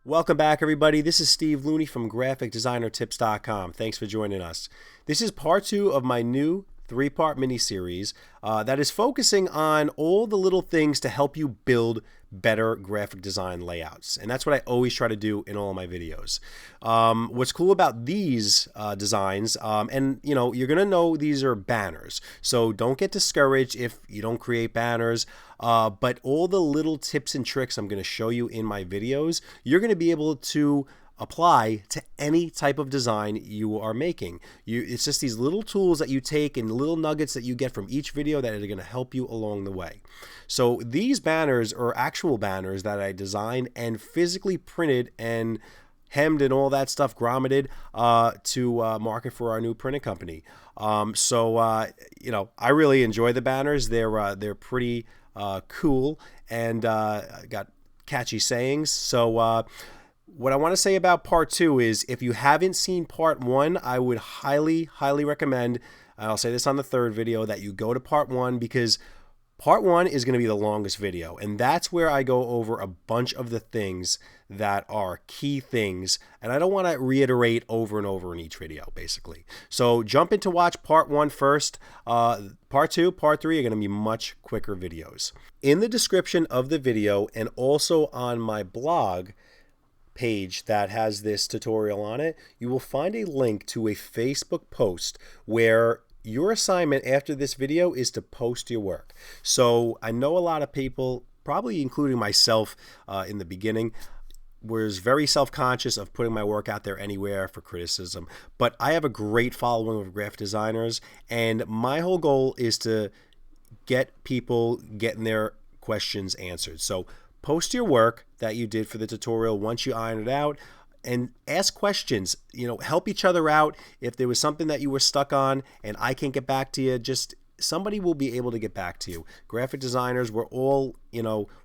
Welcome back, everybody. This is Steve Looney from GraphicDesignerTips.com. Thanks for joining us. This is part 2 of my new 3-part mini-series that is focusing on all the little things to help you build better graphic design layouts. And that's what I always try to do in all of my videos. What's cool about these designs, and you're going to know these are banners. So don't get discouraged if you don't create banners. But all the little tips and tricks I'm going to show you in my videos, you're going to be able to apply to any type of design you are making. It's just these little tools that you take and little nuggets that you get from each video that are going to help you along the way. So these banners are actual banners that I designed and physically printed and hemmed and all that stuff, grommeted to market for our new printing company. I really enjoy the banners. They're pretty cool and got catchy sayings. So what I want to say about part 2 is if you haven't seen part 1, I would highly recommend, and I'll say this on the third video, that you go to part 1, because part 1 is going to be the longest video, and that's where I go over a bunch of the things that are key things, and I don't want to reiterate over and over in each video, basically. So jump in to watch part 1 first. Part 2, part 3 are going to be much quicker videos. In the description of the video and also on my blog page that has this tutorial on it, you will find a link to a Facebook post where your assignment after this video is to post your work. So I know a lot of people, probably including myself in the beginning, was very self-conscious of putting my work out there anywhere for criticism. But I have a great following of graphic designers, and my whole goal is to get people getting their questions answered. So post your work that you did for the tutorial once you iron it out, and ask questions. Help each other out. If there was something that you were stuck on and I can't get back to you, just somebody will be able to get back to you. Graphic designers, we're all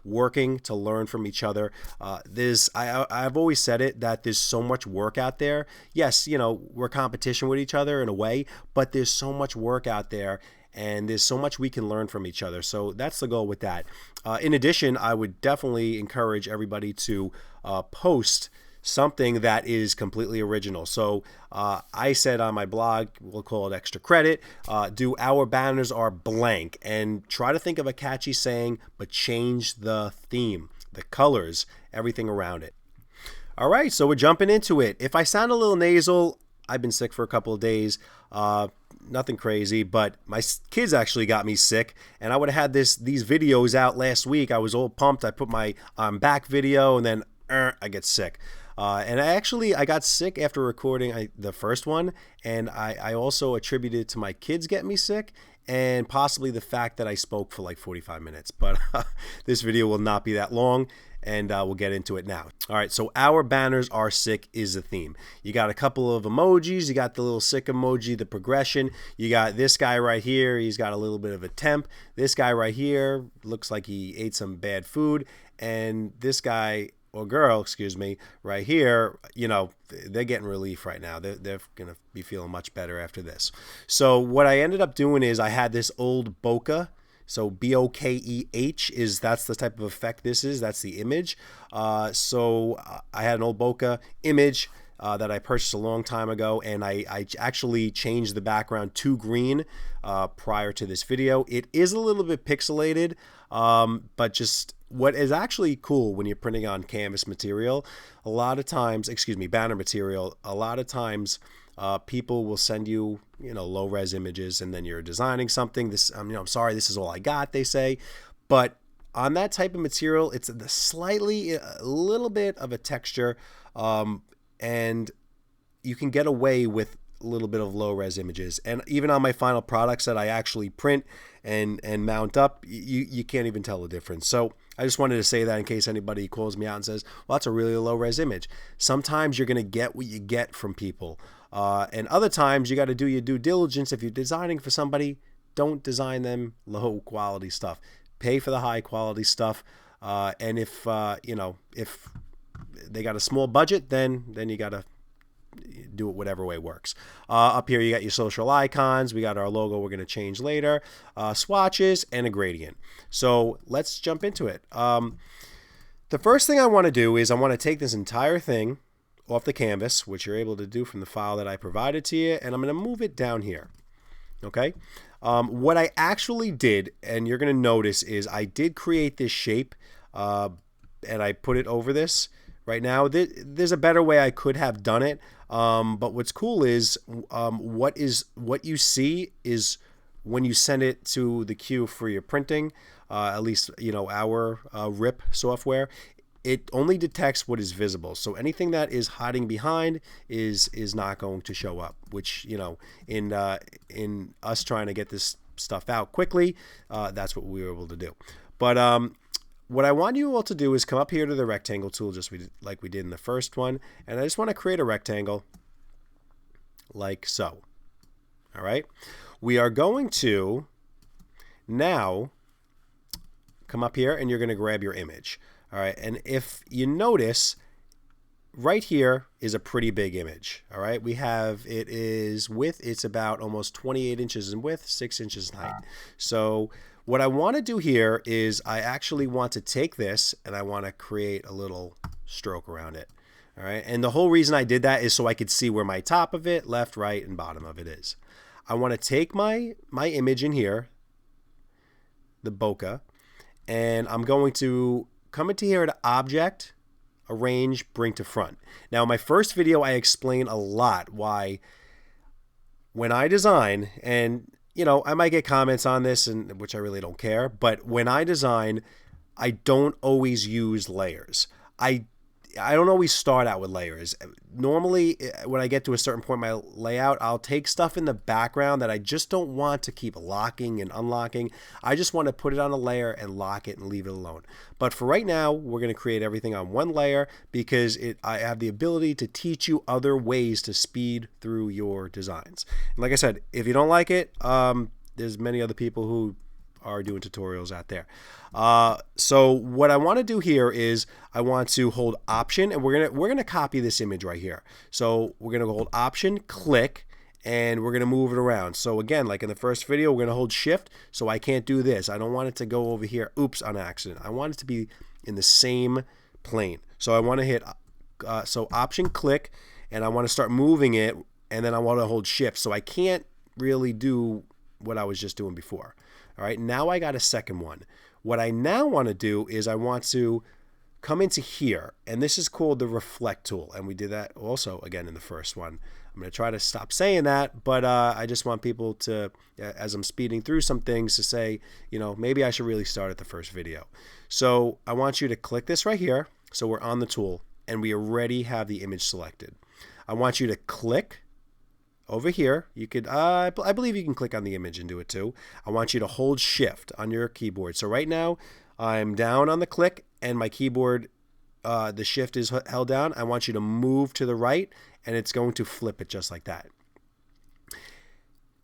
working to learn from each other. I've always said it, that there's so much work out there. Yes, we're competition with each other in a way, but there's so much work out there, and there's so much we can learn from each other. So that's the goal with that. In addition, I would definitely encourage everybody to post something that is completely original. So I said on my blog, we'll call it extra credit, do our banners are blank, and try to think of a catchy saying, but change the theme, the colors, everything around it. All right, so we're jumping into it. If I sound a little nasal, I've been sick for a couple of days. Nothing crazy, but my kids actually got me sick, and I would have had these videos out last week. I was all pumped. I put my back video, and then I get sick. And I got sick after recording the first one, and I also attributed it to my kids getting me sick and possibly the fact that I spoke for like 45 minutes. But this video will not be that long, and we'll get into it now. All right, so our banners are sick is the theme. You got a couple of emojis. You got the little sick emoji, the progression. You got this guy right here. He's got a little bit of a temp. This guy right here looks like he ate some bad food. And this guy, or girl, excuse me, right here, they're getting relief right now. They're going to be feeling much better after this. So what I ended up doing is I had this old bokeh. So B-O-K-E-H that's the type of effect this is. That's the image. So I had an old bokeh image that I purchased a long time ago, and I actually changed the background to green prior to this video. It is a little bit pixelated, but just what is actually cool when you're printing on canvas material, a lot of times, banner material, a lot of times people will send you, low res images, and then you're designing something. I'm sorry, this is all I got, they say. But on that type of material, it's a little bit of a texture, and you can get away with a little bit of low res images. And even on my final products that I actually print and mount up, you can't even tell the difference. So I just wanted to say that in case anybody calls me out and says, well, that's a really low res image. Sometimes you're going to get what you get from people. And other times you got to do your due diligence. If you're designing for somebody, don't design them low quality stuff. Pay for the high quality stuff. And if they got a small budget, then you got to do it whatever way works. Up here you got your social icons. We got our logo we're going to change later, swatches, and a gradient. So let's jump into it. The first thing I want to do is I want to take this entire thing off the canvas, which you're able to do from the file that I provided to you, and I'm going to move it down here. Okay? What I actually did, and you're going to notice, is I did create this shape, and I put it over this. Right now, there's a better way I could have done it, but what's cool is what you see is when you send it to the queue for your printing, at least our RIP software, it only detects what is visible. So anything that is hiding behind is not going to show up. Which in us trying to get this stuff out quickly, that's what we were able to do. But what I want you all to do is come up here to the rectangle tool, just like we did in the first one, and I just want to create a rectangle like so. All right. We are going to now come up here and you're going to grab your image. All right. And if you notice, right here is a pretty big image. All right. We have, it is width, it's about almost 28 inches in width, 6 inches in height. So what I want to do here is I actually want to take this and I want to create a little stroke around it. All right. And the whole reason I did that is so I could see where my top of it, left, right, and bottom of it is. I want to take my image in here, the bokeh, and I'm going to come into here to Object, Arrange, Bring to Front. Now, in my first video, I explain a lot why when I design, and I might get comments on this, and which I really don't care, but when I design, I don't always use layers. I don't always start out with layers. Normally, when I get to a certain point in my layout, I'll take stuff in the background that I just don't want to keep locking and unlocking. I just want to put it on a layer and lock it and leave it alone. But for right now, we're going to create everything on one layer because I have the ability to teach you other ways to speed through your designs. And like I said, if you don't like it, there's many other people who are doing tutorials out there. So what I want to do here is I want to hold Option, and we're gonna copy this image right here. So we're gonna hold Option, click, and we're gonna move it around. So again, like in the first video, we're gonna hold Shift. So I can't do this. I don't want it to go over here. Oops, on accident. I want it to be in the same plane. So I want to hit so Option, click, and I want to start moving it, and then I want to hold Shift. So I can't really do what I was just doing before. All right, now I got a second one. What I now want to do is I want to come into here, and this is called the Reflect tool, and we did that also again in the first one. I'm going to try to stop saying that, but I just want people to, as I'm speeding through some things, to say, maybe I should really start at the first video. So I want you to click this right here. So we're on the tool, and we already have the image selected. I want you to click over here. You could, I believe you can click on the image and do it too. I want you to hold Shift on your keyboard. So right now, I'm down on the click, and my keyboard, the Shift is held down. I want you to move to the right, and it's going to flip it just like that.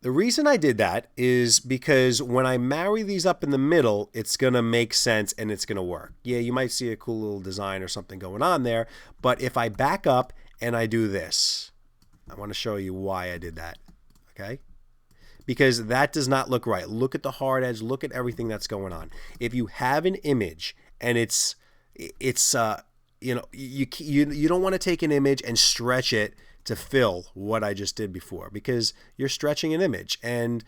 The reason I did that is because when I marry these up in the middle, it's going to make sense and it's going to work. Yeah, you might see a cool little design or something going on there, but if I back up and I do this, I want to show you why I did that, okay? Because that does not look right. Look at the hard edge. Look at everything that's going on. If you have an image and it's you don't want to take an image and stretch it to fill what I just did before, because you're stretching an image and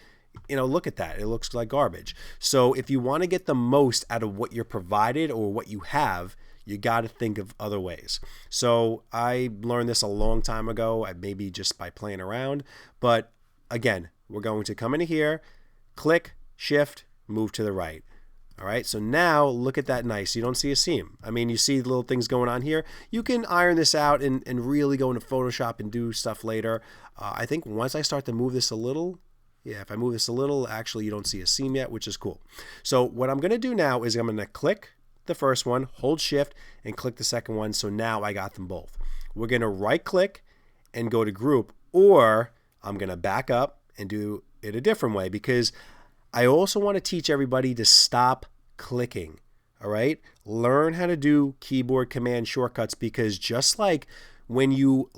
look at that. It looks like garbage. So if you want to get the most out of what you're provided or what you have, you got to think of other ways. So I learned this a long time ago, maybe just by playing around. But again, we're going to come into here, click, Shift, move to the right. All right, so now look at that nice. You don't see a seam. I mean, you see little things going on here. You can iron this out and really go into Photoshop and do stuff later. I think once I start to move this a little, yeah, if I move this a little, actually you don't see a seam yet, which is cool. So what I'm going to do now is I'm going to click the first one, hold Shift, and click the second one. So now I got them both. We're going to right click and go to Group, or I'm going to back up and do it a different way, because I also want to teach everybody to stop clicking. All right, learn how to do keyboard command shortcuts, because just like when you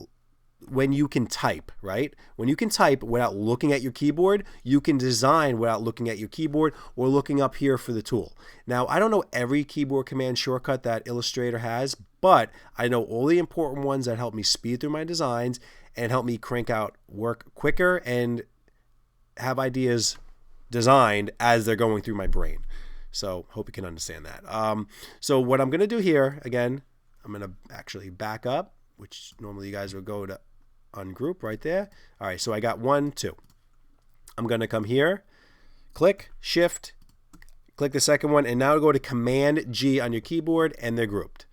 when you can type, right? When you can type without looking at your keyboard, you can design without looking at your keyboard or looking up here for the tool. Now, I don't know every keyboard command shortcut that Illustrator has, but I know all the important ones that help me speed through my designs and help me crank out work quicker and have ideas designed as they're going through my brain. So hope you can understand that. So what I'm going to do here, again, I'm going to actually back up, which normally you guys would go to ungroup right there. All right, so I got 1, 2. I'm going to come here, click, shift, click the second one, and now go to Command G on your keyboard, and they're grouped.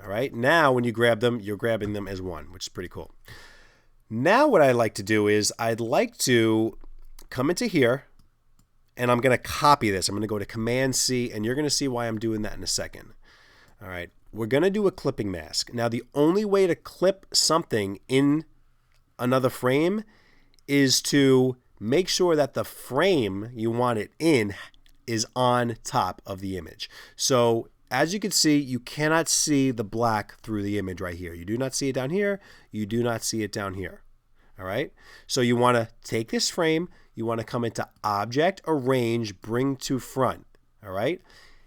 All right, now when you grab them, you're grabbing them as one, which is pretty cool. Now what I'd like to do is I'd like to come into here, and I'm going to copy this. I'm going to go to Command C, and you're going to see why I'm doing that in a second. All right, we're going to do a clipping mask. Now, the only way to clip something in another frame is to make sure that the frame you want it in is on top of the image. So as you can see, you cannot see the black through the image right here. You do not see it down here. You do not see it down here. All right, so you want to take this frame. You want to come into Object, Arrange, Bring to Front. All right.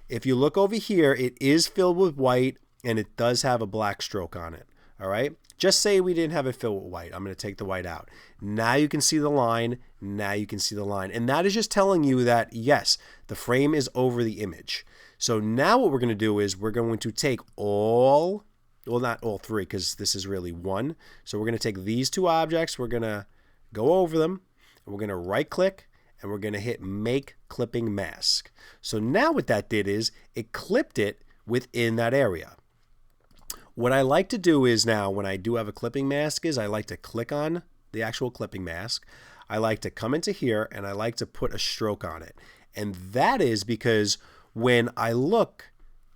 If you look over here, it is filled with white, and it does have a black stroke on it. All right. Just say we didn't have it filled with white. I'm going to take the white out. Now you can see the line. Now you can see the line. And that is just telling you that, yes, the frame is over the image. So now what we're going to do is we're going to take all, well, not all three, because this is really one. So we're going to take these two objects. We're going to go over them. And we're going to right click, and we're going to hit Make Clipping Mask. So now what that did is it clipped it within that area. What I like to do is now when I do have a clipping mask is I like to click on the actual clipping mask. I like to come into here, and I like to put a stroke on it. And that is because when I look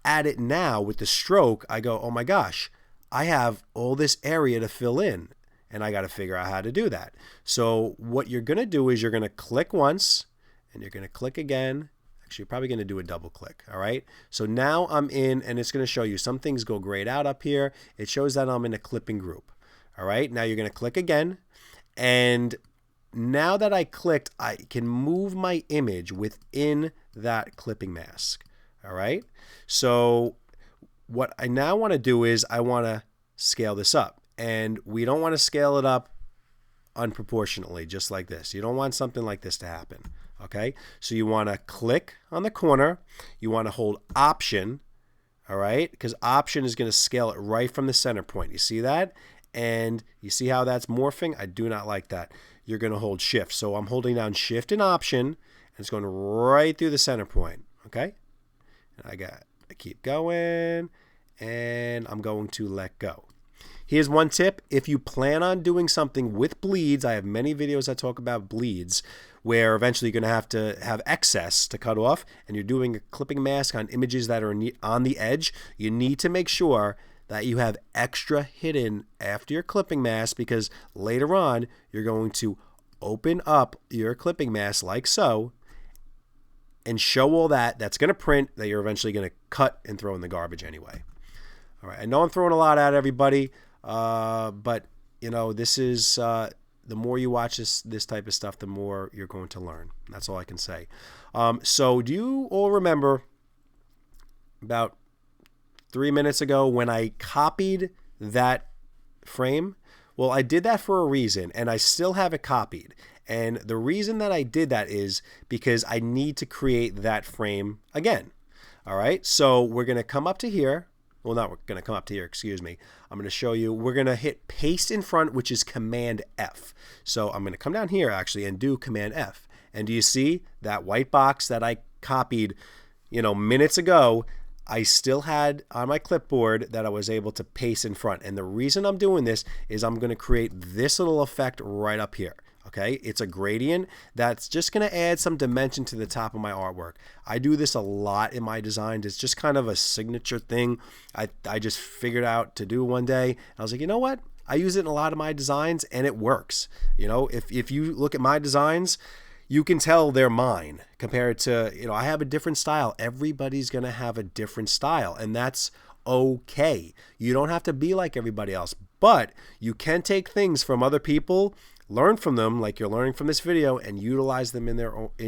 at it now with the stroke, I go, oh my gosh, I have all this area to fill in. And I got to figure out how to do that. So what you're going to do is you're going to click once, and you're going to click again. Actually, you're probably going to do a double click. All right. So now I'm in, and it's going to show you some things go grayed out up here. It shows that I'm in a clipping group. All right. Now you're going to click again. And now that I clicked, I can move my image within that clipping mask. All right. So what I now want to do is I want to scale this up. And we don't want to scale it up unproportionately, just like this. You don't want something like this to happen, okay? So you want to click on the corner. You want to hold Option, all right? Because Option is going to scale it right from the center point. You see that? And you see how that's morphing? I do not like that. You're going to hold Shift. So I'm holding down Shift and Option, and it's going right through the center point, okay? And I keep going, and I'm going to let go. Here's one tip. If you plan on doing something with bleeds, I have many videos that talk about bleeds where eventually you're going to have excess to cut off, and you're doing a clipping mask on images that are on the edge. You need to make sure that you have extra hidden after your clipping mask, because later on you're going to open up your clipping mask like so and show all that's going to print that you're eventually going to cut and throw in the garbage anyway. All right, I know I'm throwing a lot at everybody. But you know, this is the more you watch this type of stuff, the more you're going to learn. That's all I can say. So do you all remember about 3 minutes ago when I copied that frame? Well, I did that for a reason, and I still have it copied. And the reason that I did that is because I need to create that frame again. All right, so we're going to come up to here. Well, not we're going to come up to here, excuse me. I'm going to show you. We're going to hit Paste in front, which is Command F. So I'm going to come down here, actually, and do Command F. And do you see that white box that I copied, minutes ago? I still had on my clipboard that I was able to paste in front. And the reason I'm doing this is I'm going to create this little effect right up here. Okay, it's a gradient that's just going to add some dimension to the top of my artwork. I do this a lot in my designs. It's just kind of a signature thing I just figured out to do one day. I was like, you know what? I use it in a lot of my designs, and it works. If you look at my designs, you can tell they're mine compared to, I have a different style. Everybody's going to have a different style, and that's okay. You don't have to be like everybody else, but you can take things from other people, learn from them like you're learning from this video, and utilize them in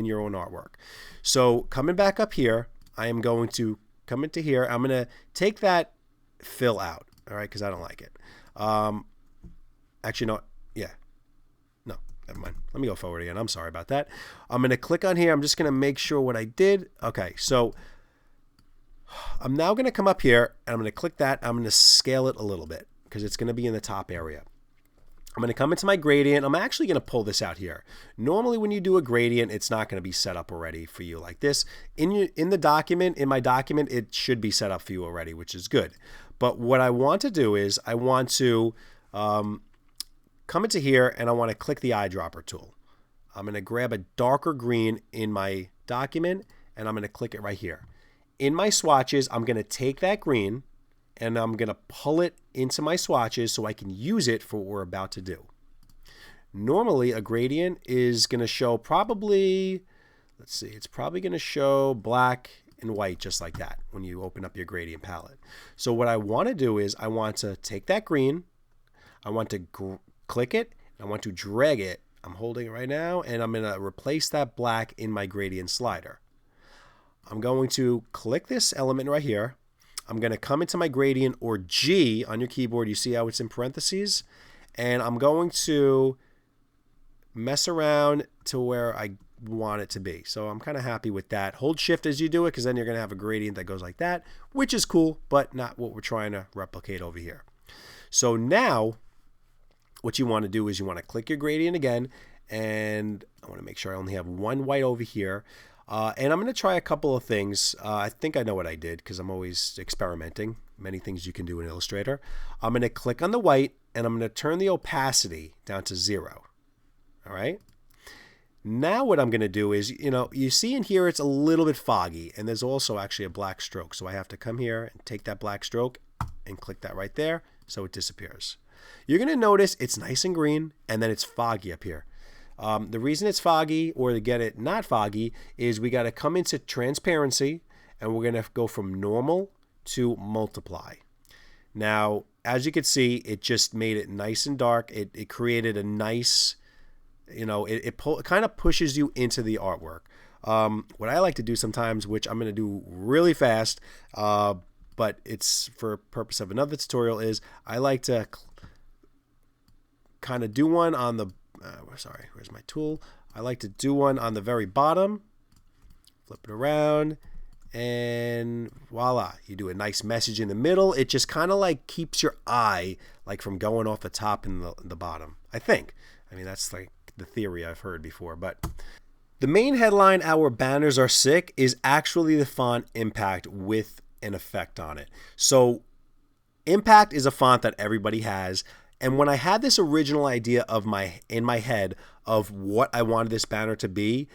your own artwork. So coming back up here, I am going to come into here. I'm going to take that fill out, all right, because I don't like it. Actually, no, yeah. No, never mind. Let me go forward again. I'm sorry about that. I'm going to click on here. I'm just going to make sure what I did. Okay, so I'm now going to come up here, and I'm going to click that. I'm going to scale it a little bit because it's going to be in the top area. I'm going to come into my gradient. I'm actually going to pull this out here. Normally when you do a gradient, it's not going to be set up already for you like this. In my document, it should be set up for you already, which is good. But what I want to do is I want to come into here, and I want to click the eyedropper tool. I'm going to grab a darker green in my document, and I'm going to click it right here. In my swatches, I'm going to take that green, and I'm going to pull it into my swatches so I can use it for what we're about to do. Normally, a gradient is going to show probably, let's see, it's probably going to show black and white just like that when you open up your gradient palette. So what I want to do is I want to take that green, I want to click it, I want to drag it. I'm holding it right now, and I'm going to replace that black in my gradient slider. I'm going to click this element right here. I'm going to come into my gradient, or G on your keyboard. You see how it's in parentheses? And I'm going to mess around to where I want it to be. So I'm kind of happy with that. Hold shift as you do it, because then you're going to have a gradient that goes like that, which is cool, but not what we're trying to replicate over here. So now what you want to do is you want to click your gradient again, and I want to make sure I only have one white over here. And I'm going to try a couple of things. I think I know what I did because I'm always experimenting. Many things you can do in Illustrator. I'm going to click on the white, and I'm going to turn the opacity down to 0. All right. Now what I'm going to do is, you see in here it's a little bit foggy, and there's also actually a black stroke. So I have to come here and take that black stroke and click that right there so it disappears. You're going to notice it's nice and green, and then it's foggy up here. The reason it's foggy, or to get it not foggy, is we got to come into transparency, and we're going to go from normal to multiply. Now, as you can see, it just made it nice and dark. It created a nice, it kind of pushes you into the artwork. What I like to do sometimes, which I'm going to do really fast, but it's for purpose of another tutorial, is I like to kind of do one on the where's my tool? I like to do one on the very bottom, flip it around, and voila, you do a nice message in the middle. It just kind of like keeps your eye like from going off the top and the bottom, I think. I mean, that's like the theory I've heard before. But the main headline, "Our banners are sick," is actually the font Impact with an effect on it. So Impact is a font that everybody has. And when I had this original idea in my head of what I wanted this banner to be,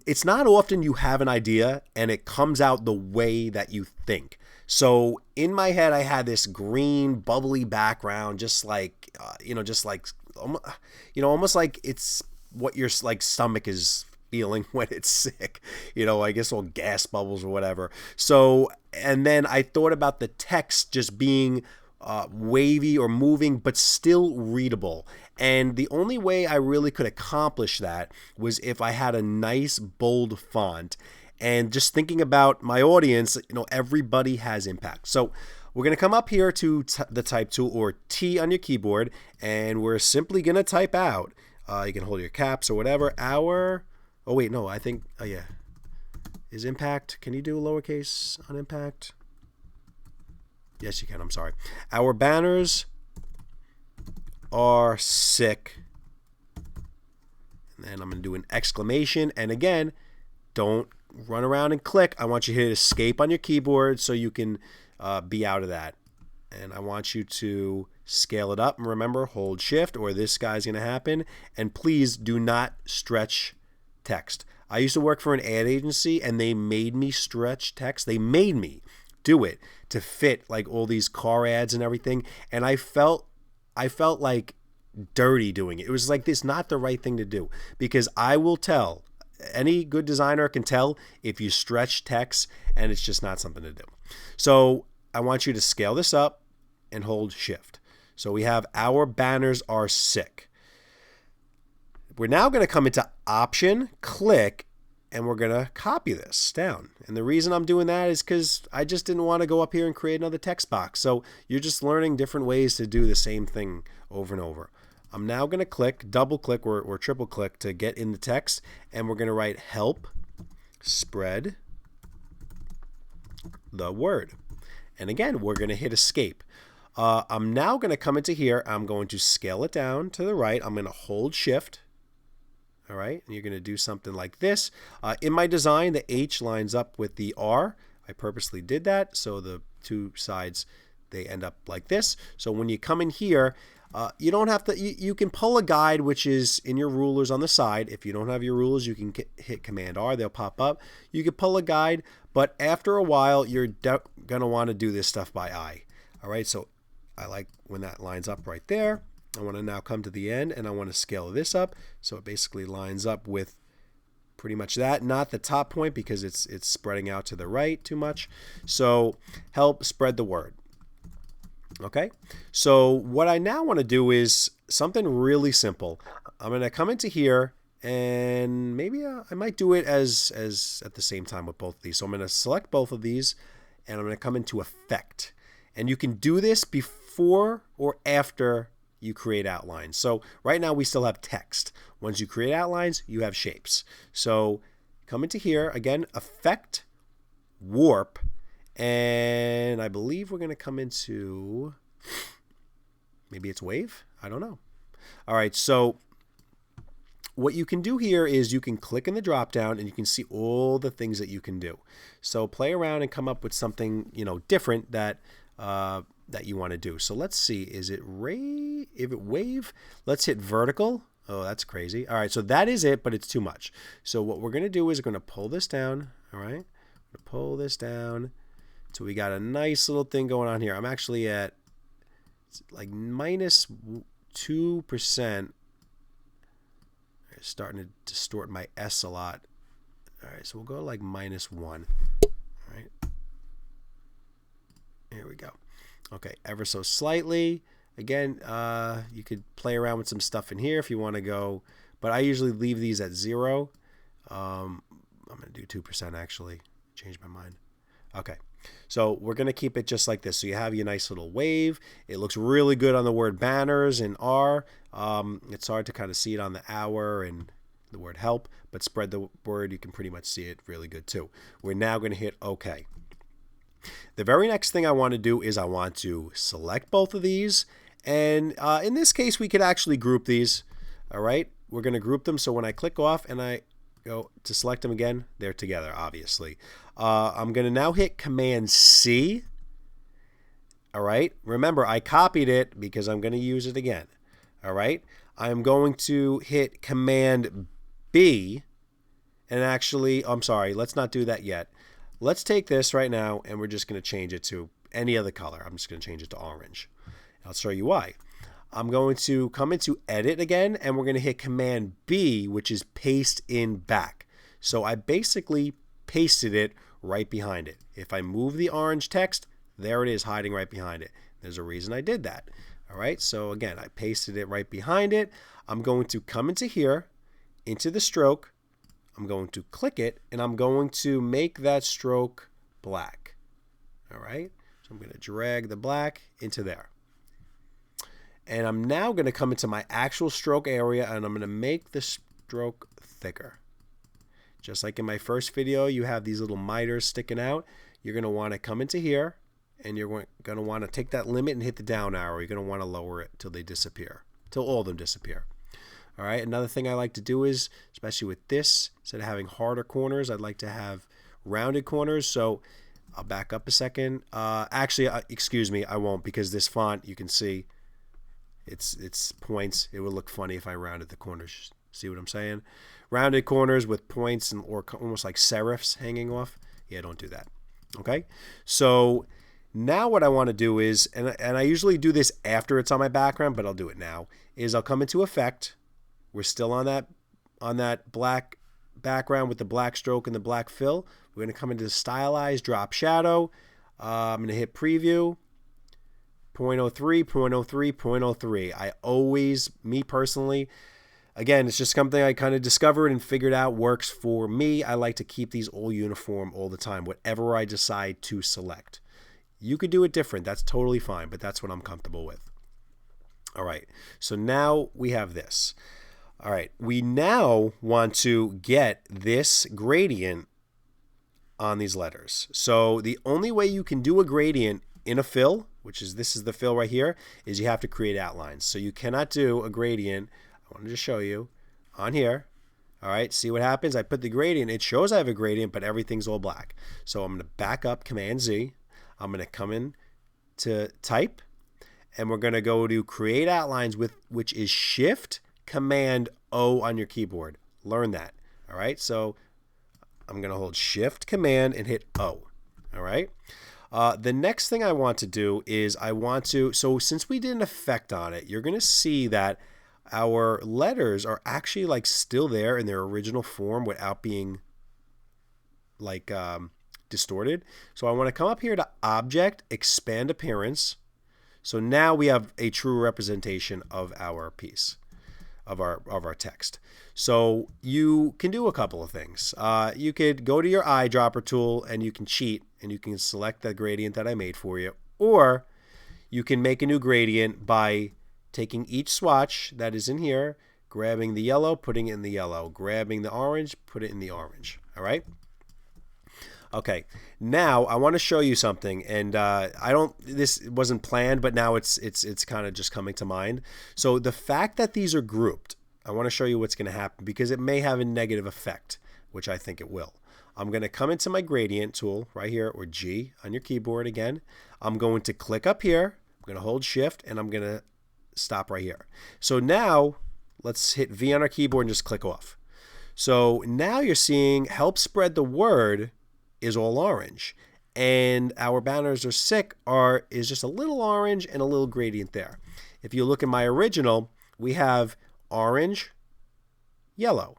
it's not often you have an idea and it comes out the way that you think. So in my head, I had this green bubbly background, just like, almost like it's what your like stomach is feeling when it's sick, I guess all gas bubbles or whatever. So, and then I thought about the text just being wavy or moving, but still readable. And the only way I really could accomplish that was if I had a nice bold font. And just thinking about my audience, everybody has impact. So we're going to come up here to the type tool, or T on your keyboard, and we're simply going to type out, you can hold your caps or whatever, is impact, can you do lowercase on impact? Yes, you can. I'm sorry. "Our banners are sick." And then I'm going to do an exclamation. And again, don't run around and click. I want you to hit escape on your keyboard so you can be out of that. And I want you to scale it up. And remember, hold shift or this guy's going to happen. And please do not stretch text. I used to work for an ad agency, and they made me stretch text. They made me do it to fit like all these car ads and everything, and I felt like dirty doing it. It was like this not the right thing to do, because I will tell, any good designer can tell if you stretch text, and it's just not something to do. So I want you to scale this up and hold shift. So we have our banners are sick. We're now going to come into option, click, and we're going to copy this down. And the reason I'm doing that is because I just didn't want to go up here and create another text box. So you're just learning different ways to do the same thing over and over. I'm now going to click, double click or triple click to get in the text, and we're going to write help spread the word. And again, we're going to hit escape. I'm now going to come into here. I'm going to scale it down to the right. I'm going to hold shift. All right, and you're going to do something like this. In my design, the H lines up with the R. I purposely did that so the two sides, they end up like this. So when you come in here, you don't have to, you can pull a guide, which is in your rulers on the side. If you don't have your rulers, you can hit Command R, they'll pop up. You can pull a guide, but after a while, you're going to want to do this stuff by eye. All right, so I like when that lines up right there. I want to now come to the end and I want to scale this up so it basically lines up with pretty much that, not the top point because it's spreading out to the right too much. So help spread the word. Okay, so what I now want to do is something really simple. I'm going to come into here and maybe I might do it as at the same time with both of these. So I'm going to select both of these and I'm going to come into effect. And you can do this before or after you create outlines. So right now we still have text. Once you create outlines, you have shapes. So come into here, again, effect, warp, and I believe we're going to come into, maybe it's wave? I don't know. All right, so what you can do here is you can click in the drop down and you can see all the things that you can do. So play around and come up with something, you know, different that that you want to do. So let's see, is it wave? Let's hit vertical. Oh, that's crazy. All right, so that is it, but it's too much. So what we're going to do is we're going to pull this down. All right, pull this down. So we got a nice little thing going on here. I'm actually at like minus 2%. It's starting to distort my S a lot. All right, so we'll go like -1. All right. Here we go. Okay, ever so slightly. Again, you could play around with some stuff in here if you want to go, but I usually leave these at 0. I'm going to do 2% actually. Change my mind. Okay, so we're going to keep it just like this. So you have your nice little wave. It looks really good on the word banners in R. It's hard to kind of see it on the hour and the word help, but spread the word, you can pretty much see it really good too. We're now going to hit OK. The very next thing I want to do is I want to select both of these. And in this case, we could actually group these. All right, we're going to group them. So when I click off and I go to select them again, they're together, obviously. I'm going to now hit Command C. All right, remember, I copied it because I'm going to use it again. All right, I'm going to hit Command B. And actually, I'm sorry, let's not do that yet. Let's take this right now and we're just going to change it to any other color. I'm just going to change it to orange. I'll show you why. I'm going to come into edit again and we're going to hit Command B, which is paste in back. So I basically pasted it right behind it. If I move the orange text, there it is hiding right behind it. There's a reason I did that. All right, so again, I pasted it right behind it. I'm going to come into here, into the stroke. I'm going to click it and I'm going to make that stroke black. All right, so I'm going to drag the black into there. And I'm now going to come into my actual stroke area and I'm going to make the stroke thicker. Just like in my first video, you have these little miters sticking out. You're going to want to come into here and you're going to want to take that limit and hit the down arrow. You're going to want to lower it till they disappear, till all of them disappear. All right, another thing I like to do is, especially with this, instead of having harder corners, I'd like to have rounded corners. So I'll back up a second. Actually, excuse me, I won't, because this font, you can see it's points. It would look funny if I rounded the corners. See what I'm saying? Rounded corners with points and or almost like serifs hanging off. Yeah, don't do that. Okay, so now what I want to do is, and I usually do this after it's on my background, but I'll do it now, is I'll come into Effect. We're still on that black background with the black stroke and the black fill. We're going to come into Stylize, drop shadow. I'm going to hit preview. 0.03, 0.03, 0.03. I always, me personally, again, it's just something I kind of discovered and figured out works for me. I like to keep these all uniform all the time, whatever I decide to select. You could do it different. That's totally fine, but that's what I'm comfortable with. All right, so now we have this. All right, we now want to get this gradient on these letters. So the only way you can do a gradient in a fill, which is this is the fill right here, is you have to create outlines. So you cannot do a gradient. I wanted to show you on here. All right, see what happens? I put the gradient. It shows I have a gradient, but everything's all black. So I'm going to back up, Command Z. I'm going to come in to type, and we're going to go to create outlines, with which is Shift Command O on your keyboard. Learn that. All right, so I'm going to hold Shift Command and hit O. All right. The next thing I want to do is so since we did an effect on it, you're going to see that our letters are actually like still there in their original form without being like distorted. So I want to come up here to Object, Expand Appearance. So now we have a true representation of our piece, of our text. So you can do a couple of things. You could go to your Eyedropper tool and you can cheat and you can select the gradient that I made for you. Or you can make a new gradient by taking each swatch that is in here, grabbing the yellow, putting it in the yellow, grabbing the orange, put it in the orange. All right? Okay, now I want to show you something, and this wasn't planned, but now it's kind of just coming to mind. So the fact that these are grouped, I want to show you what's going to happen because it may have a negative effect, which I think it will. I'm going to come into my gradient tool right here, or G on your keyboard again. I'm going to click up here. I'm going to hold Shift, and I'm going to stop right here. So now let's hit V on our keyboard and just click off. So now you're seeing help spread the word is all orange, and our banners are sick is just a little orange and a little gradient there. If you look at my original, we have orange, yellow,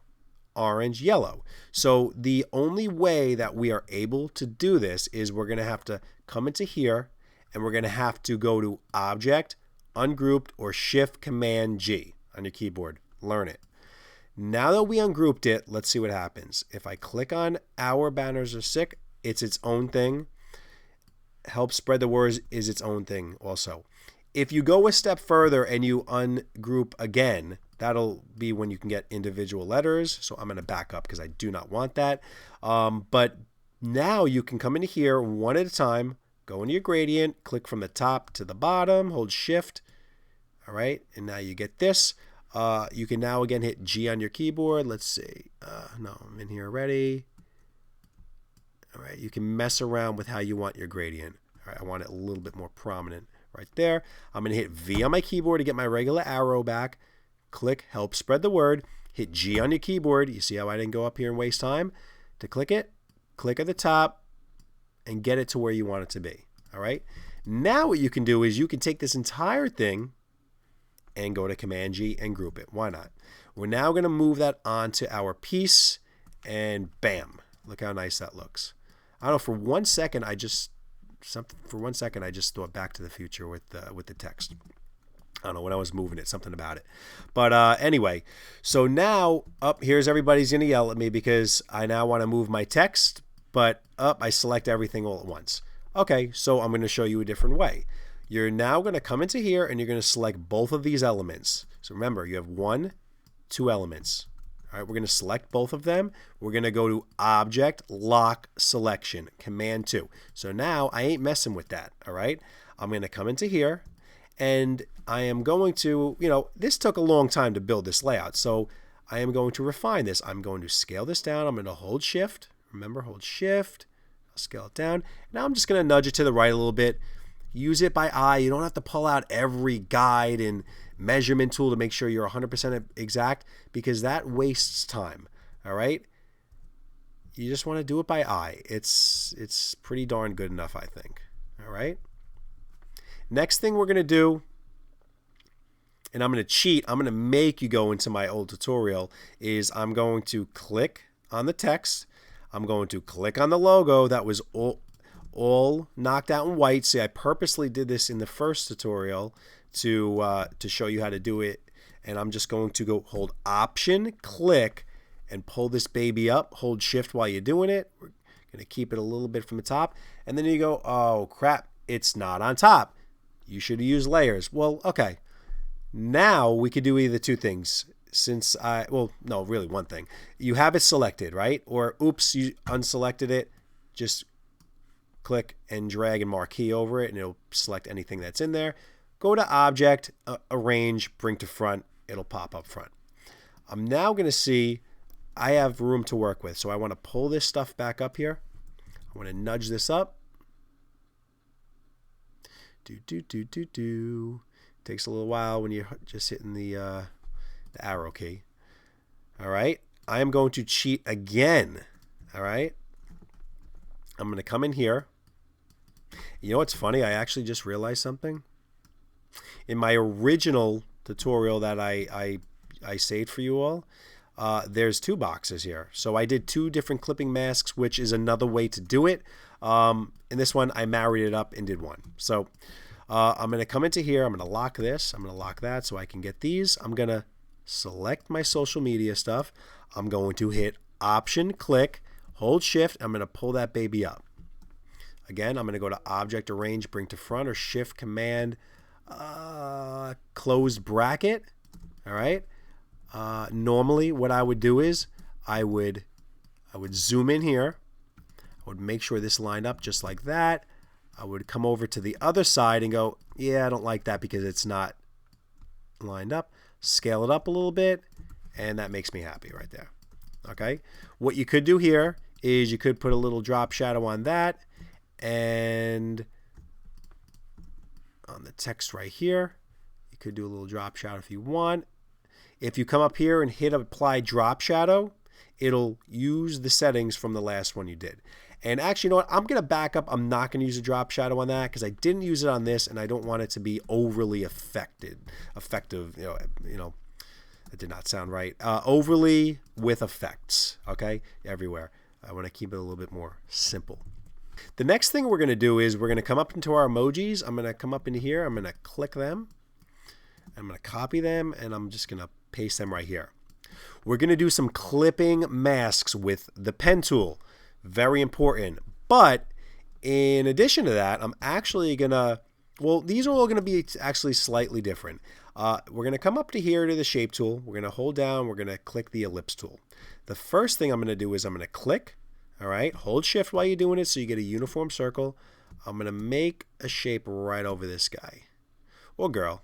orange, yellow. So the only way that we are able to do this is we're going to have to come into here, and we're going to have to go to Object, Ungrouped, or Shift Command G on your keyboard. Learn it. Now that we ungrouped it, let's see what happens. If I click on our banners are sick, it's its own thing. Help spread the words is its own thing also. If you go a step further and you ungroup again, that'll be when you can get individual letters. So I'm going to back up because I do not want that. But now you can come into here one at a time, go into your gradient, click from the top to the bottom, hold Shift. All right, and now you get this. You can now again hit G on your keyboard. Let's see. No, I'm in here already. All right, you can mess around with how you want your gradient. All right, I want it a little bit more prominent right there. I'm going to hit V on my keyboard to get my regular arrow back. Click Help Spread the Word. Hit G on your keyboard. You see how I didn't go up here and waste time? To click it, click at the top, and get it to where you want it to be. All right. Now what you can do is you can take this entire thing and go to Command G and group it. Why not? We're now going to move that onto our piece, and bam, look how nice that looks. I don't know, for one second I just thought Back to the Future with the text. I don't know, when I was moving it, something about it. But anyway, so now here's everybody's going to yell at me because I now want to move my text, but I select everything all at once. Okay, so I'm going to show you a different way. You're now going to come into here and you're going to select both of these elements. So remember, you have 2 elements. All right, we're going to select both of them. We're going to go to Object, Lock, Selection, Command 2. So now I ain't messing with that. All right, I'm going to come into here and I am going to, this took a long time to build this layout. So I am going to refine this. I'm going to scale this down. I'm going to hold Shift. Remember, hold Shift. I'll scale it down. Now I'm just going to nudge it to the right a little bit. Use it by eye. You don't have to pull out every guide and measurement tool to make sure you're 100% exact because that wastes time. All right? You just want to do it by eye. It's pretty darn good enough, I think. All right? Next thing we're going to do, and I'm going to cheat, I'm going to make you go into my old tutorial, is I'm going to click on the text. I'm going to click on the logo that was all knocked out in white. See, I purposely did this in the first tutorial to show you how to do it. And I'm just going to go hold Option, click, and pull this baby up. Hold Shift while you're doing it. We're going to keep it a little bit from the top. And then you go, oh, crap, it's not on top. You should use layers. Well, okay. Now we could do either two things. No, really one thing. You have it selected, right? Or, oops, you unselected it. Just click and drag and marquee over it, and it'll select anything that's in there. Go to Object, Arrange, Bring to Front. It'll pop up front. I'm now going to see I have room to work with. So I want to pull this stuff back up here. I want to nudge this up. Takes a little while when you're just hitting the arrow key. All right. I am going to cheat again. All right. I'm going to come in here. You know what's funny? I actually just realized something. In my original tutorial that I saved for you all, there's two boxes here. So I did two different clipping masks, which is another way to do it. In this one, I married it up and did one. So I'm going to come into here. I'm going to lock this. I'm going to lock that so I can get these. I'm going to select my social media stuff. I'm going to hit Option, click, hold Shift. I'm going to pull that baby up. Again, I'm going to go to Object, Arrange, Bring to Front, or Shift, Command, closed bracket. All right. Normally, what I would do is I would zoom in here. I would make sure this lined up just like that. I would come over to the other side and go, yeah, I don't like that because it's not lined up. Scale it up a little bit, and that makes me happy right there. Okay. What you could do here is you could put a little drop shadow on that, and on the text right here, you could do a little drop shadow if you want. If you come up here and hit Apply Drop Shadow, it'll use the settings from the last one you did. And actually, you know what? I'm going to back up. I'm not going to use a drop shadow on that because I didn't use it on this, and I don't want it to be overly effective. You know, it did not sound right. Overly with effects, okay, everywhere. I want to keep it a little bit more simple. The next thing we're going to do is we're going to come up into our emojis. I'm going to come up into here. I'm going to click them. I'm going to copy them, and I'm just going to paste them right here. We're going to do some clipping masks with the pen tool. Very important. But in addition to that, I'm actually going to, well, these are all going to be actually slightly different. We're going to come up to here to the shape tool. We're going to hold down. We're going to click the ellipse tool. The first thing I'm going to do is I'm going to click. All right. Hold Shift while you're doing it so you get a uniform circle. I'm going to make a shape right over this guy or girl.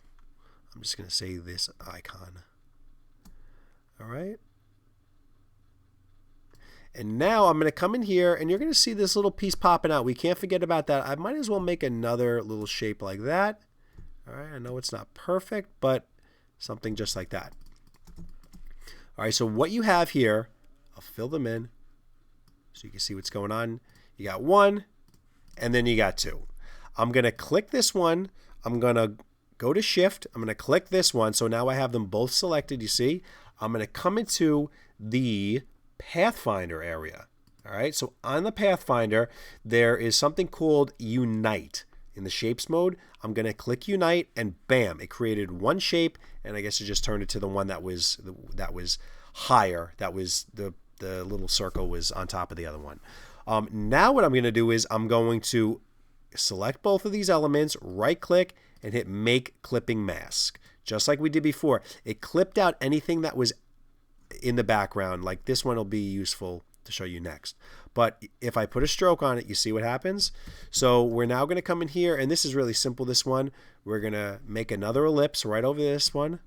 I'm just going to say this icon. All right. And now I'm going to come in here, and you're going to see this little piece popping out. We can't forget about that. I might as well make another little shape like that. All right. I know it's not perfect, but something just like that. All right. So what you have here, I'll fill them in so you can see what's going on. You got one, and then you got two. I'm going to click this one. I'm going to go to Shift. I'm going to click this one. So now I have them both selected. You see, I'm going to come into the Pathfinder area. All right. So on the Pathfinder, there is something called Unite. In the shapes mode, I'm going to click Unite, and bam, it created one shape, and I guess it just turned it to the one that was higher. That was the little circle was on top of the other one. Now what I'm going to do is I'm going to select both of these elements, right click, and hit Make Clipping Mask. Just like we did before. It clipped out anything that was in the background. Like this one will be useful to show you next. But if I put a stroke on it, you see what happens? So we're now going to come in here, and this is really simple, this one. We're going to make another ellipse right over this one.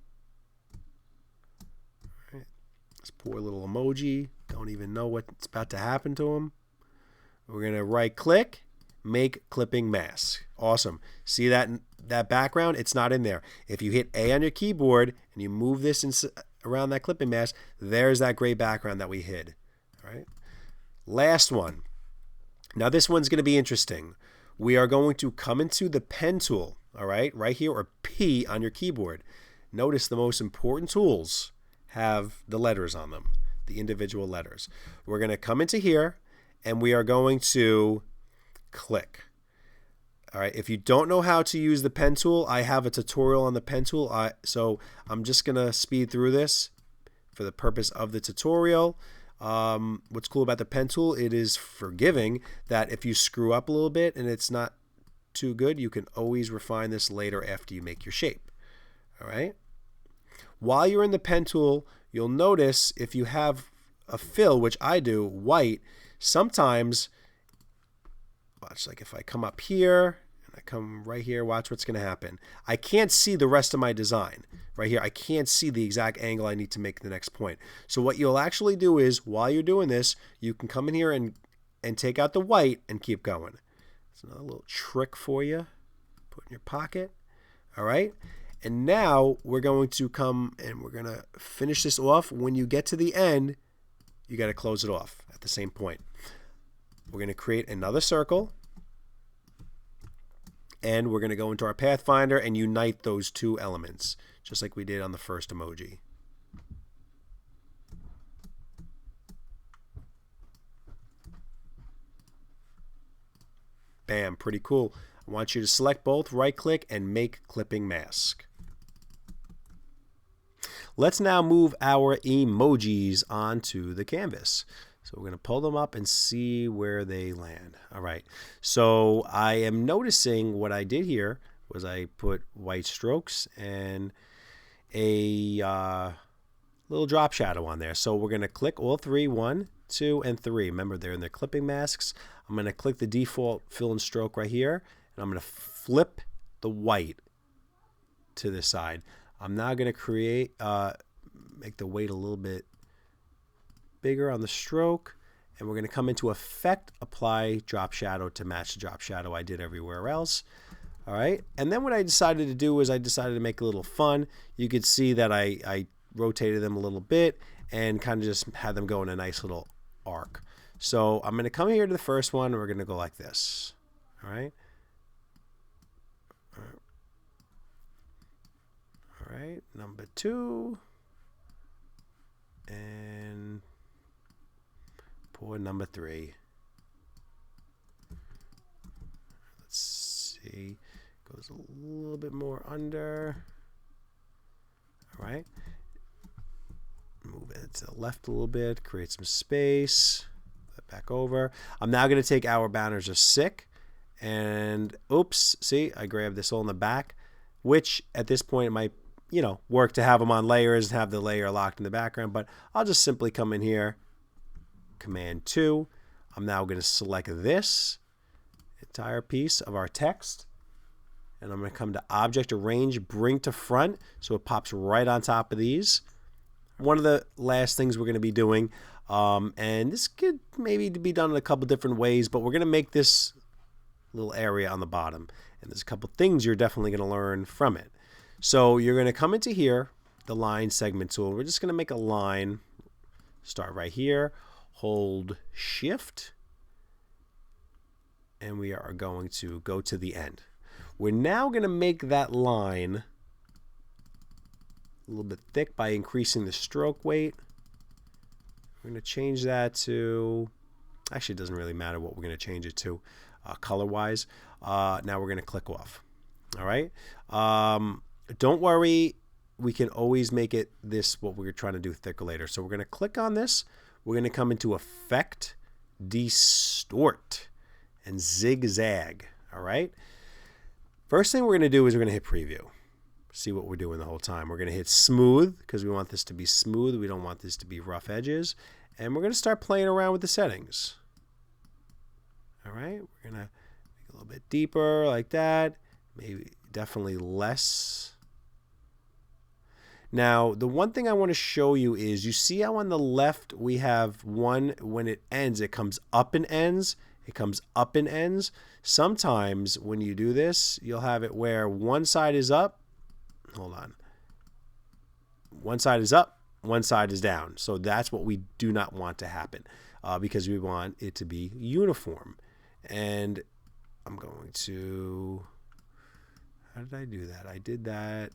All right. This poor little emoji. Don't even know what's about to happen to him. We're going to right click, Make Clipping Mask. Awesome. See that background? It's not in there. If you hit A on your keyboard and you move this around that clipping mask, there's that gray background that we hid. All right. Last one. Now this one's going to be interesting. We are going to come into the pen tool, all right here, or P on your keyboard. Notice the most important tools have the letters on them, the individual letters. We're going to come into here, and we are going to click. All right, if you don't know how to use the pen tool, I have a tutorial on the pen tool. So I'm just going to speed through this for the purpose of the tutorial. What's cool about the pen tool, it is forgiving, that if you screw up a little bit and it's not too good, you can always refine this later after you make your shape. All right. While you're in the pen tool, you'll notice if you have a fill, which I do, white, sometimes, watch, like if I come up here and I come right here, watch what's going to happen. I can't see the rest of my design right here. I can't see the exact angle I need to make the next point. So what you'll actually do is, while you're doing this, you can come in here and take out the white and keep going. It's another little trick for you. Put in your pocket. All right. And now we're going to come and we're going to finish this off. When you get to the end, you got to close it off at the same point. We're going to create another circle. And we're going to go into our Pathfinder and unite those two elements, just like we did on the first emoji. Bam, pretty cool. I want you to select both, right-click, and make clipping mask. Let's now move our emojis onto the canvas. So we're going to pull them up and see where they land. All right. So I am noticing what I did here was I put white strokes and a little drop shadow on there. So we're going to click all three, 1, 2, and 3. Remember, they're in their clipping masks. I'm going to click the default fill and stroke right here, and I'm going to flip the white to the side. I'm now going to create, make the weight a little bit bigger on the stroke, and we're going to come into Effect, Apply Drop Shadow to match the drop shadow I did everywhere else. All right, and then what I decided to do is I decided to make a little fun. You could see that I rotated them a little bit and kind of just had them go in a nice little arc. So I'm going to come here to the first one, and we're going to go like this. All right. All right, number 2. And pour number 3. Let's see. Goes a little bit more under. All right. Move it to the left a little bit, create some space. Back over. I'm now going to take our banners of sick and oops, see, I grabbed this all in the back, which at this point it might, work to have them on layers and have the layer locked in the background, but I'll just simply come in here, Command 2. I'm now going to select this entire piece of our text, and I'm going to come to Object, Arrange, Bring to Front, so it pops right on top of these. One of the last things we're going to be doing, and this could maybe be done in a couple different ways, but we're going to make this little area on the bottom. And there's a couple things you're definitely going to learn from it. So you're going to come into here, the line segment tool. We're just going to make a line, start right here, hold Shift, and we are going to go to the end. We're now going to make that line a little bit thick by increasing the stroke weight. We're going to change that to, actually it doesn't really matter what we're going to change it to color-wise. Now we're going to click off. All right. Don't worry. We can always make it this, what we're trying to do, thicker later. So we're going to click on this. We're going to come into Effect, Distort, and Zigzag. All right. First thing we're going to do is we're going to hit Preview. See what we're doing the whole time. We're going to hit Smooth because we want this to be smooth. We don't want this to be rough edges. And we're going to start playing around with the settings. All right. We're going to make it a little bit deeper like that. Maybe definitely less. Now, the one thing I want to show you is you see how on the left we have one, when it ends, it comes up and ends. It comes up and ends. Sometimes when you do this, you'll have it where one side is up. Hold on. One side is up, one side is down. So that's what we do not want to happen because we want it to be uniform. And I'm going to, how did I do that? I did that.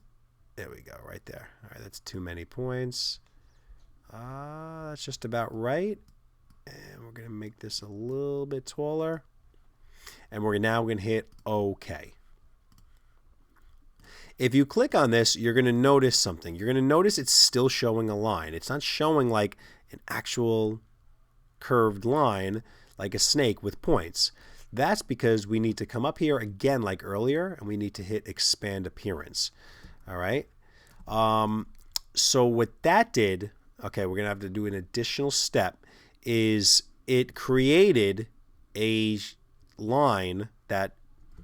There we go, right there. All right, that's too many points. That's just about right. And we're going to make this a little bit taller. And we're now going to hit OK. If you click on this, you're going to notice something. You're going to notice it's still showing a line. It's not showing like an actual curved line like a snake with points. That's because we need to come up here again like earlier, and we need to hit Expand Appearance. All right. So what that did, okay, we're going to have to do an additional step, is it created a line that,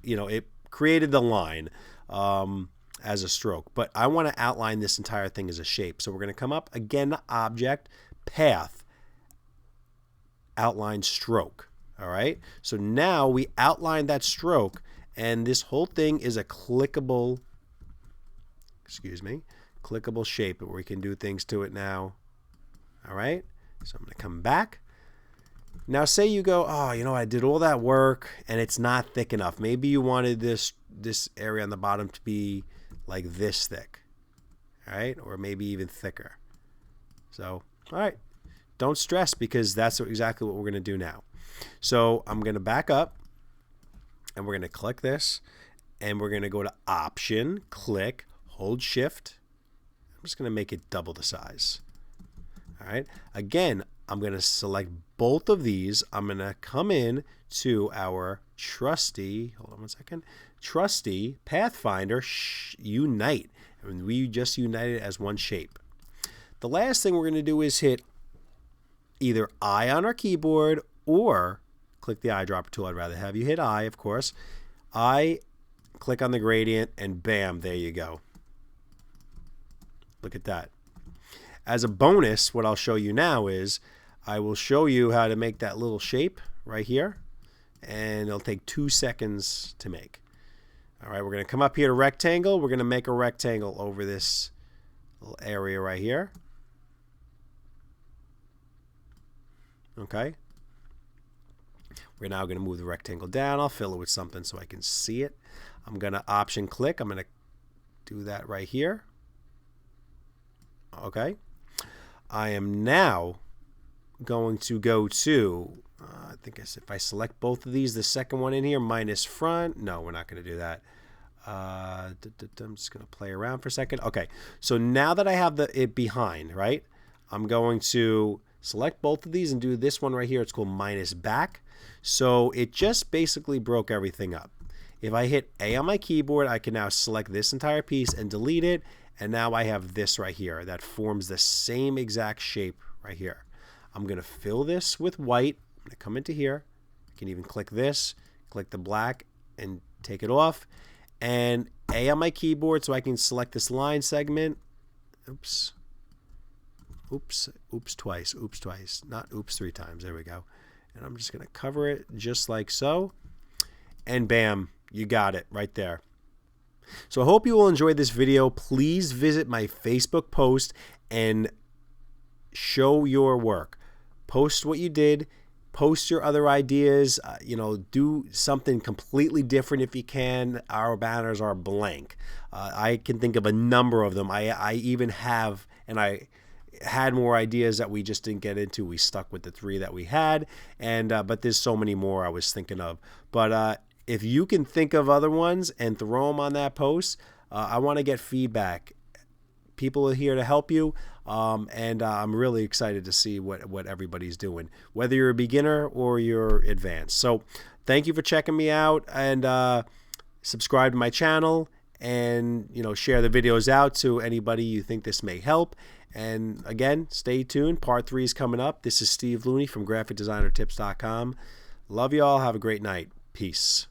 it created the line as a stroke. But I want to outline this entire thing as a shape. So we're going to come up again to Object, Path, Outline Stroke. All right. So now we outline that stroke, and this whole thing is a clickable, clickable shape where we can do things to it now. All right. So I'm going to come back. Now say you go, oh, I did all that work and it's not thick enough. Maybe you wanted this area on the bottom to be like this thick. All right. Or maybe even thicker. So, all right. Don't stress, because that's exactly what we're going to do now. So I'm going to back up, and we're going to click this, and we're going to go to Option, click, hold Shift. I'm just going to make it double the size. All right. Again, I'm going to select both of these. I'm going to come in to our trusty, hold on one second, trusty Pathfinder Unite. And we just united as one shape. The last thing we're going to do is hit either I on our keyboard or click the eyedropper tool. I'd rather have you hit I, of course. I, click on the gradient, and bam, there you go. Look at that. As a bonus, what I'll show you now is I will show you how to make that little shape right here, and it'll take 2 seconds to make. All right, we're going to come up here to rectangle. We're going to make a rectangle over this little area right here. Okay. We're now going to move the rectangle down. I'll fill it with something so I can see it. I'm going to Option click. I'm going to do that right here. Okay. I am now going to go to, I think if I select both of these, the second one in here, minus front. No, we're not going to do that. I'm just going to play around for a second. Okay. So now that I have it behind, right, I'm going to select both of these and do this one right here. It's called minus back. So it just basically broke everything up. If I hit A on my keyboard, I can now select this entire piece and delete it. And now I have this right here that forms the same exact shape right here. I'm going to fill this with white. I'm going to come into here. I can even click this, click the black, and take it off. And A on my keyboard so I can select this line segment. Oops. Oops. Oops twice. Oops twice. Not oops 3 times. There we go. And I'm just going to cover it just like so. And bam, you got it right there. So I hope you will enjoy this video. Please visit my Facebook post and show your work. Post what you did. Post your other ideas. Do something completely different if you can. Our banners are blank. I can think of a number of them. I even have, and I had more ideas that we just didn't get into. We stuck with the 3 that we had, and but there's so many more I was thinking of. But if you can think of other ones and throw them on that post, I want to get feedback. People are here to help you, and I'm really excited to see what everybody's doing, whether you're a beginner or you're advanced. So thank you for checking me out, and subscribe to my channel, and share the videos out to anybody you think this may help. And again, stay tuned. Part 3 is coming up. This is Steve Looney from GraphicDesignerTips.com. Love you all. Have a great night. Peace.